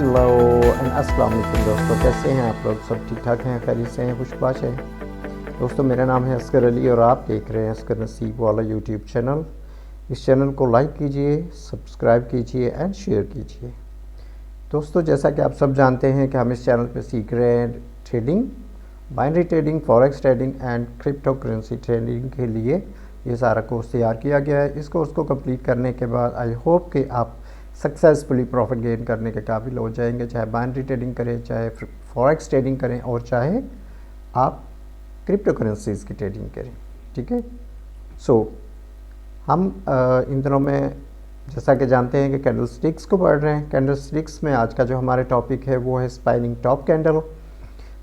Hello and अस्सलाम वालेकुम दोस्तों, कैसे हैं आप लोग? सब ठीक ठाक हैं, खैरियत से हैं, खुशबाश हैं। दोस्तों, मेरा नाम है असगर अली और आप देख रहे हैं असगर नसीब वाला यूट्यूब चैनल। इस चैनल को लाइक कीजिए, सब्सक्राइब कीजिए एंड शेयर कीजिए। दोस्तों, जैसा कि आप सब जानते हैं कि हम इस चैनल पर सीख रहे हैं trading, binary trading, forex trading and crypto currency trading के लिए ये सारा कोर्स तैयार किया गया है। इस कोर्स को कंप्लीट करने के बाद आई होप कि आप सक्सेसफुली प्रॉफिट गेन करने के काबिल हो जाएंगे, चाहे बाइनरी ट्रेडिंग करें, चाहे फॉरेक्स ट्रेडिंग करें और चाहे आप क्रिप्टो करेंसीज़ की ट्रेडिंग करें। ठीक है। हम इन दिनों में जैसा कि जानते हैं कि कैंडल स्टिक्स को पढ़ रहे हैं। कैंडल स्टिक्स में आज का जो हमारे टॉपिक है वो है spinning top candle.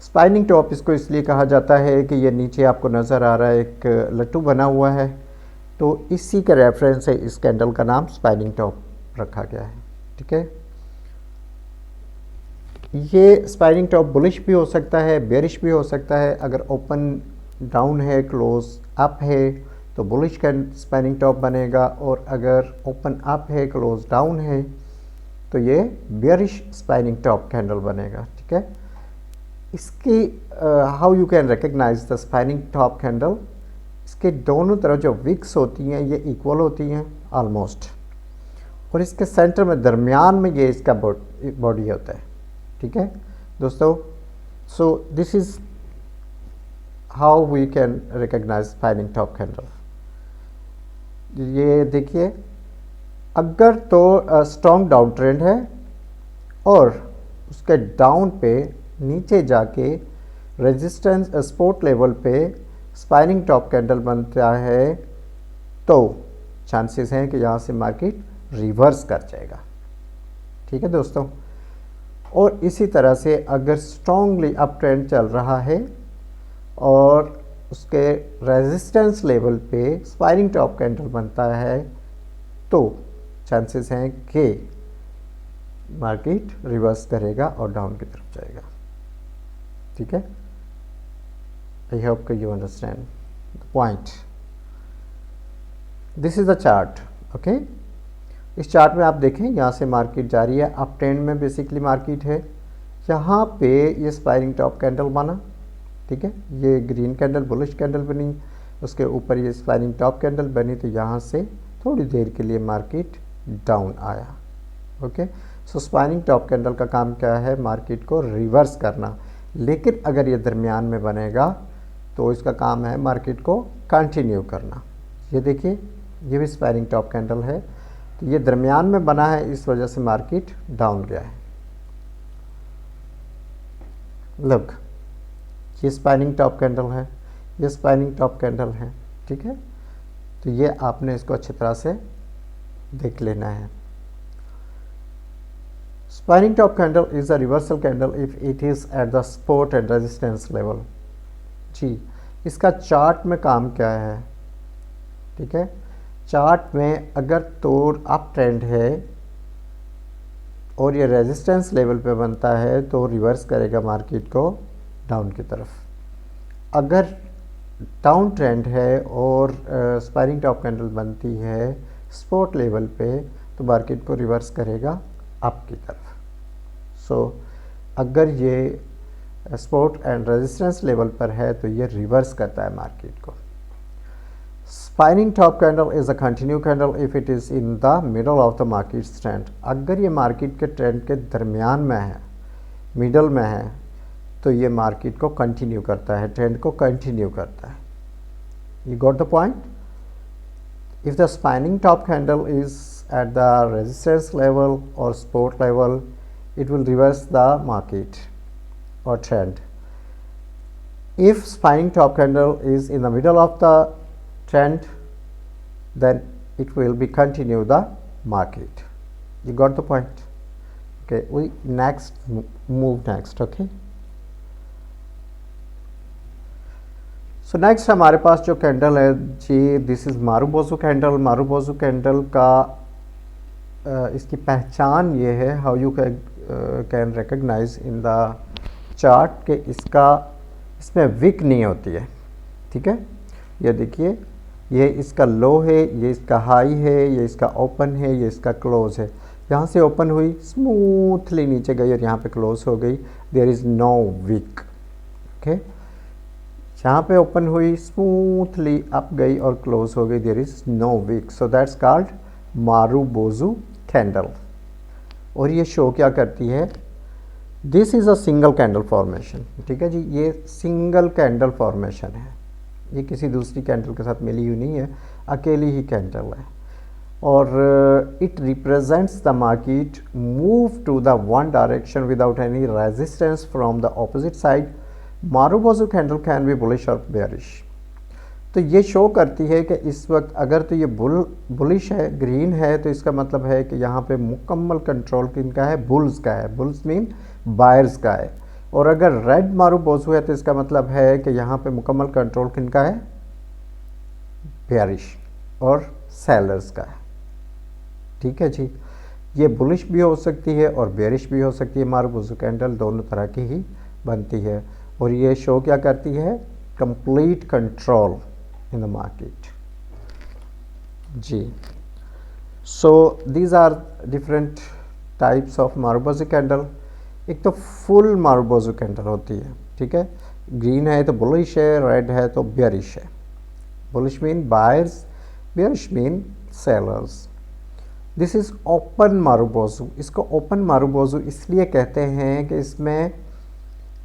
Spinning top इसको इसलिए कहा जाता है कि ये नीचे आपको नज़र आ रहा है एक लट्टू बना हुआ है, तो इसी के रेफरेंस से इस कैंडल का नाम स्पाइनिंग टॉप रखा गया है। ठीक है। ये स्पाइनिंग टॉप बुलिश भी हो सकता है, बेरिश भी हो सकता है। अगर ओपन डाउन है, क्लोज अप है, तो बुलिश का स्पाइनिंग टॉप बनेगा, और अगर ओपन अप है, क्लोज डाउन है, तो ये बेरिश स्पाइनिंग टॉप कैंडल बनेगा। ठीक है। इसकी how you can recognise the spinning top candle, इसके दोनों तरफ जो विक्स होती हैं ये इक्वल होती हैं ऑलमोस्ट, और इसके सेंटर में दरमियान में ये इसका बॉडी होता है। ठीक है दोस्तों, so this is how we can recognise spinning top candle. ये देखिए, अगर तो स्ट्रॉन्ग डाउन ट्रेंड है और उसके डाउन पे नीचे जाके रेजिस्टेंस सपोर्ट लेवल पे स्पाइनिंग टॉप कैंडल बनता है, तो चांसेस हैं कि यहाँ से मार्केट रिवर्स कर जाएगा। ठीक है दोस्तों। और इसी तरह से अगर स्ट्रॉन्गली अप ट्रेंड चल रहा है और उसके रेजिस्टेंस लेवल पे स्पाइनिंग टॉप कैंडल बनता है, तो चांसेस हैं कि मार्केट रिवर्स करेगा और डाउन की तरफ जाएगा। ठीक है। आई होप कि you understand the point. This is the chart. Okay. इस चार्ट में आप देखें, यहाँ से मार्केट जा रही है, अप ट्रेंड में बेसिकली मार्केट है। यहाँ पे ये स्पाइनिंग टॉप कैंडल बना। ठीक है। ये ग्रीन कैंडल बुलिश कैंडल बनी, उसके ऊपर ये स्पाइनिंग टॉप कैंडल बनी, तो यहाँ से थोड़ी देर के लिए मार्केट डाउन आया। ओके। सो स्पाइनिंग टॉप कैंडल का काम क्या है? मार्केट को रिवर्स करना। लेकिन अगर ये दरमियान में बनेगा तो इसका काम है मार्केट को कंटिन्यू करना। ये देखिए, ये भी स्पाइनिंग टॉप कैंडल है, तो ये दरमियान में बना है, इस वजह से मार्केट डाउन गया है। लुक, ये स्पाइनिंग टॉप कैंडल है, ये स्पाइनिंग टॉप कैंडल है। ठीक है। तो ये आपने इसको अच्छी तरह से देख लेना है। Spinning top candle is a reversal candle if it is at the support and resistance level. जी, इसका चार्ट में काम क्या है? ठीक है। चार्ट में अगर तो अप ट्रेंड है और ये रेजिस्टेंस लेवल पे बनता है, तो रिवर्स करेगा मार्केट को डाउन की तरफ। अगर डाउन ट्रेंड है और स्पाइनिंग टॉप कैंडल बनती है सपोर्ट लेवल पे, तो मार्केट को रिवर्स करेगा अप की तरफ। सो अगर ये सपोर्ट एंड रेजिस्टेंस लेवल पर है तो ये रिवर्स करता है मार्केट को। Spinning top candle is a continue candle if it is in the middle of the market trend. अगर ये मार्केट के ट्रेंड के दरमियान में है, मिडल में है, तो ये मार्केट को कंटिन्यू करता है, ट्रेंड को कंटिन्यू करता है। You got the point? If the spinning top candle is at the resistance level और support level, it will reverse the market or trend. If spinning top candle is in the middle of the trend, then it will be continue the market. You got the point? Okay, we move next. Okay, so next हमारे पास जो candle है जी, this is marubozu candle. Marubozu candle का इसकी पहचान ये है, how you can recognise in the chart के इसमें विक नहीं होती है। ठीक है। ये देखिए, ये इसका लो है, ये इसका हाई है, ये इसका ओपन है, ये इसका क्लोज है। यहाँ से ओपन हुई, स्मूथली नीचे गई और यहाँ पे क्लोज हो गई, there is no wick. Okay, यहाँ पे ओपन हुई, स्मूथली अप गई और क्लोज हो गई, there is no wick, so that's called marubozu candle. और ये शो क्या करती है, this is a single candle formation. ठीक है जी, ये सिंगल कैंडल फॉर्मेशन है, ये किसी दूसरी कैंडल के साथ मिली हुई नहीं है, अकेली ही कैंडल है। और it represents the market move to the one direction without any resistance from the opposite side. Marubozu candle can be bullish और बेयरिश। तो ये शो करती है कि इस वक्त अगर तो ये बुलिश है, ग्रीन है, तो इसका मतलब है कि यहाँ पे मुकम्मल कंट्रोल किनका है, बुल्स का है, बुल्स मीन बायर्स का है। और अगर रेड मारुबोजू है तो इसका मतलब है कि यहाँ पे मुकम्मल कंट्रोल किनका है, बेयरिश और सेलर्स का है। ठीक है जी, ये बुलिश भी हो सकती है और बेयरिश भी हो सकती है, मारुबोजू कैंडल दोनों तरह की ही बनती है। और ये शो क्या करती है, complete control in the market जी। So these are different types of marubozu candle. एक तो फुल मारुबोजू कैंडल होती है, ठीक है, ग्रीन है तो बुलिश है, रेड है तो बेयरिश है। Bullish mean buyers, bearish mean sellers. This is open marubozu. इसको ओपन मारुबोजू इसलिए कहते हैं कि इसमें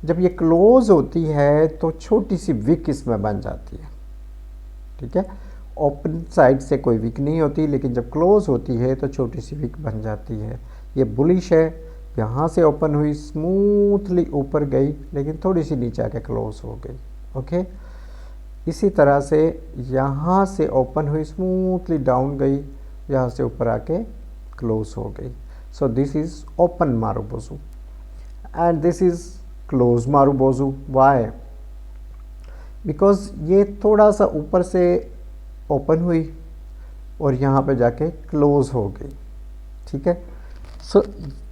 जब ये क्लोज होती है तो छोटी सी विक इसमें बन जाती है। ठीक है, ओपन साइड से कोई विक नहीं होती, लेकिन जब क्लोज होती है तो छोटी सी विक बन जाती है। ये बुलिश है, यहाँ से ओपन हुई, स्मूथली ऊपर गई, लेकिन थोड़ी सी नीचे आके क्लोज हो गई। ओके, इसी तरह से यहाँ से ओपन हुई, स्मूथली डाउन गई, यहाँ से ऊपर आके क्लोज हो गई। So this is open marubozu and this is close marubozu. Why? Because ये थोड़ा सा ऊपर से ओपन हुई और यहाँ पे जाके क्लोज हो गई। ठीक है, so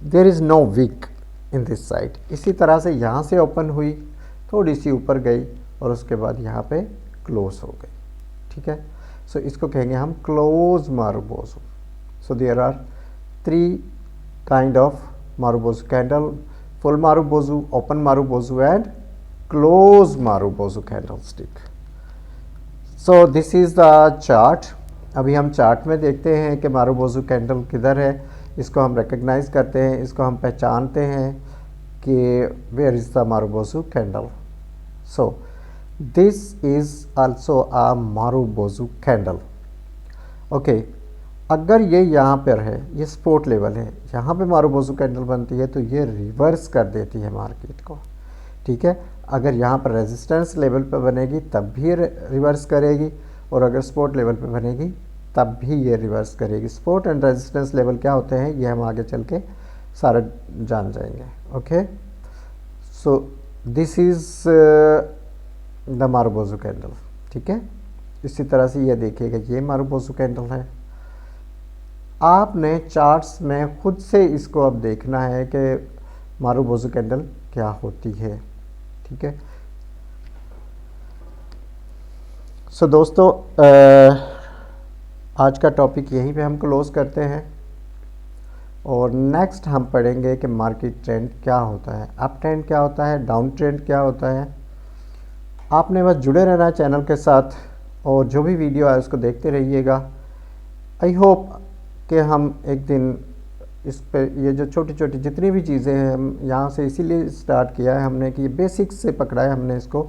there is no wick in this side. इसी तरह से यहाँ से ओपन हुई, थोड़ी सी ऊपर गई और उसके बाद यहाँ पे क्लोज हो गई। ठीक है, सो इसको कहेंगे हम close marubozu. So there are 3 kind of marubozu candle: full marubozu, open marubozu and close marubozu candlestick. So this is the chart. अभी हम चार्ट में देखते हैं कि मारुबोजू कैंडल किधर है, इसको हम रिकग्नाइज करते हैं, इसको हम पहचानते हैं कि where is the marubozu candle. So this is also a marubozu candle. Okay, अगर ये यहाँ पर है, ये सपोर्ट लेवल है, यहाँ पे मारुबोजू कैंडल बनती है तो ये रिवर्स कर देती है मार्केट को। ठीक है, अगर यहाँ पर रेजिस्टेंस लेवल पे बनेगी तब भी रिवर्स करेगी, और अगर सपोर्ट लेवल पे बनेगी तब भी ये रिवर्स करेगी। सपोर्ट एंड रेजिस्टेंस लेवल क्या होते हैं ये हम आगे चल के सारा जान जाएंगे। Okay, so this is the marubozu candle. ठीक है, इसी तरह से ये देखिएगा, ये मारुबोजू कैंडल है। आपने चार्ट्स में खुद से इसको अब देखना है कि मारुबोजू कैंडल क्या होती है। ठीक है, सो दोस्तों आज का टॉपिक यहीं पे हम क्लोज करते हैं, और नेक्स्ट हम पढ़ेंगे कि मार्केट ट्रेंड क्या होता है, अप ट्रेंड क्या होता है, डाउन ट्रेंड क्या होता है। आपने बस जुड़े रहना है चैनल के साथ, और जो भी वीडियो है उसको देखते रहिएगा। आई होप कि हम एक दिन इस पे ये जो छोटी छोटी जितनी भी चीज़ें हैं, हम यहाँ से इसीलिए स्टार्ट किया है हमने कि ये बेसिक्स से पकड़ा है हमने इसको,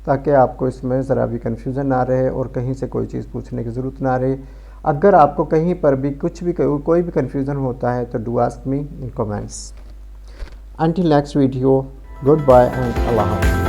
ताकि आपको इसमें ज़रा भी कन्फ्यूज़न ना रहे और कहीं से कोई चीज़ पूछने की ज़रूरत ना रहे। अगर आपको कहीं पर भी कुछ भी कोई भी कन्फ्यूज़न होता है तो do ask me in comments. Until next video, goodbye एंड अल्लाह हाफ़िज़।